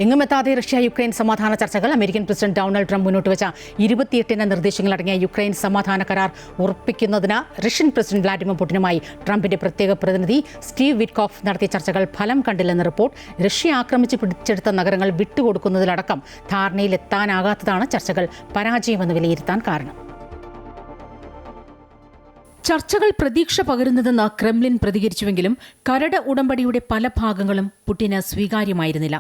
എങ്ങുമെത്താതെ റഷ്യ-യുക്രൈൻ സമാധാന ചർച്ചകൾ. അമേരിക്കൻ പ്രസിഡന്റ് ഡൊണാൾഡ് ട്രംപ് മുന്നോട്ട് വെച്ച 28 നിർദ്ദേശങ്ങളടങ്ങിയ യുക്രൈൻ സമാധാന കരാർ ഉറപ്പിക്കുന്നതിന് റഷ്യൻ പ്രസിഡന്റ് വ്ളാഡിമിർ പുടിനുമായി ട്രംപിന്റെ പ്രത്യേക പ്രതിനിധി സ്റ്റീവ് വിറ്റ്കോഫ് നടത്തിയ ചർച്ചകൾ ഫലം കണ്ടില്ലെന്ന റിപ്പോർട്ട്. റഷ്യ ആക്രമിച്ച് പിടിച്ചെടുത്ത നഗരങ്ങൾ വിട്ടുകൊടുക്കുന്നതിലടക്കം ധാരണയിലെത്താനാകാത്തതാണ് ചർച്ചകൾ പരാജയമെന്ന് വിലയിരുത്താൻ കാരണം. ചർച്ചകൾ പ്രതീക്ഷ പകരുന്നതെന്ന് ക്രെംലിൻ പ്രതികരിച്ചുവെങ്കിലും കരട് ഉടമ്പടിയുടെ പല ഭാഗങ്ങളും പുടിന് സ്വീകാര്യമായിരുന്നില്ല.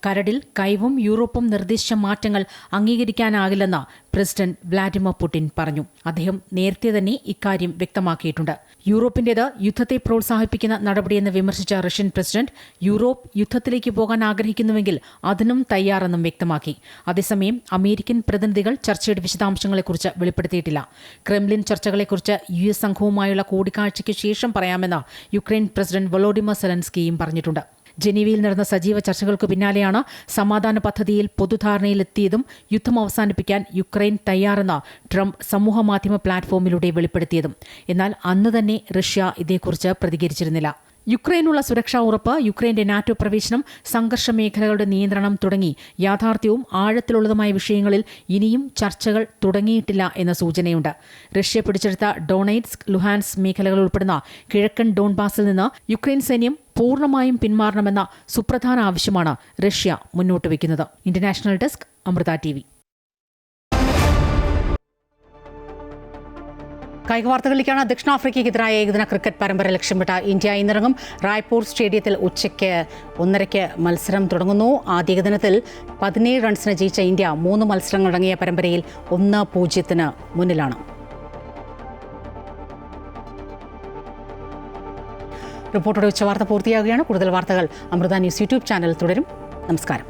കരടിൽ കൈവും യൂറോപ്പും നിർദ്ദേശിച്ച മാറ്റങ്ങൾ അംഗീകരിക്കാനാകില്ലെന്ന് പ്രസിഡന്റ് വ്ളാഡിമിർ പുടിൻ പറഞ്ഞു. അദ്ദേഹം നേരത്തെ തന്നെ ഇക്കാര്യം വ്യക്തമാക്കിയിട്ടുണ്ട്. യൂറോപ്പിന്റേത് യുദ്ധത്തെ പ്രോത്സാഹിപ്പിക്കുന്ന നടപടിയെന്ന് വിമർശിച്ച റഷ്യൻ പ്രസിഡന്റ് യൂറോപ്പ് യുദ്ധത്തിലേക്ക് പോകാൻ ആഗ്രഹിക്കുന്നുവെങ്കിൽ അതിനും തയ്യാറെന്നും വ്യക്തമാക്കി. അതേസമയം അമേരിക്കൻ പ്രതിനിധികൾ ചർച്ചയുടെ വിശദാംശങ്ങളെക്കുറിച്ച് വെളിപ്പെടുത്തിയിട്ടില്ല. ക്രെംലിൻ ചർച്ചകളെക്കുറിച്ച് US സംഘവുമായുള്ള കൂടിക്കാഴ്ചയ്ക്ക് ശേഷം പറയാമെന്ന് യുക്രൈൻ പ്രസിഡന്റ് വൊളോഡിമർ സെലൻസ്കിയും പറഞ്ഞിട്ടുണ്ട്. ജനീവയിൽ നടന്ന സജീവ ചർച്ചകൾക്കു പിന്നാലെയാണ് സമാധാന പദ്ധതിയിൽ പൊതുധാരണയിലെത്തിയതും യുദ്ധം അവസാനിപ്പിക്കാൻ യുക്രൈൻ തയ്യാറെന്ന് ട്രംപ് സമൂഹമാധ്യമ പ്ലാറ്റ്ഫോമിലൂടെ വെളിപ്പെടുത്തിയതും. എന്നാൽ അന്ന് തന്നെ റഷ്യ ഇതേക്കുറിച്ച് പ്രതികരിച്ചിരുന്നില്ല. യുക്രൈനുള്ള സുരക്ഷാ ഉറപ്പ്, യുക്രൈന്റെ നാറ്റോ പ്രവേശനം, സംഘർഷ മേഖലകളുടെ നിയന്ത്രണം തുടങ്ങി യാഥാർത്ഥ്യവും ആഴത്തിലുള്ളതുമായ വിഷയങ്ങളിൽ ഇനിയും ചർച്ചകൾ തുടങ്ങിയിട്ടില്ല എന്ന സൂചനയുണ്ട്. റഷ്യ പിടിച്ചെടുത്ത ഡൊണേറ്റ്സ്ക്, ലുഹാൻസ് മേഖലകൾ ഉൾപ്പെടുന്ന കിഴക്കൻ ഡോൺബാസിൽ നിന്ന് യുക്രൈൻ സൈന്യം പൂർണ്ണമായും പിന്മാറണമെന്ന സുപ്രധാന ആവശ്യമാണ് റഷ്യ മുന്നോട്ട് വയ്ക്കുന്നത്. International desk, Amrita TV. കായിക വാർത്തകളിലേക്കാണ്. ദക്ഷിണാഫ്രിക്കയ്ക്കെതിരായ ഏകദിന ക്രിക്കറ്റ് പരമ്പര ലക്ഷ്യമിട്ട ഇന്ത്യ ഇന്നിറങ്ങും. റായ്പൂർ സ്റ്റേഡിയത്തിൽ ഉച്ചയ്ക്ക് 1:30 മത്സരം തുടങ്ങുന്നു. ആദ്യ ഏകദിനത്തിൽ 17 റൺസിന് ജയിച്ച ഇന്ത്യ 3 മത്സരങ്ങളടങ്ങിയ പരമ്പരയിൽ 1-0 മുന്നിലാണ്. റിപ്പോർട്ടോടെ ഉച്ചവാർത്ത പൂർത്തിയാകുകയാണ്. കൂടുതൽ വാർത്തകൾ അമൃത ന്യൂസ് യൂട്യൂബ് ചാനൽ തുടരും. നമസ്കാരം.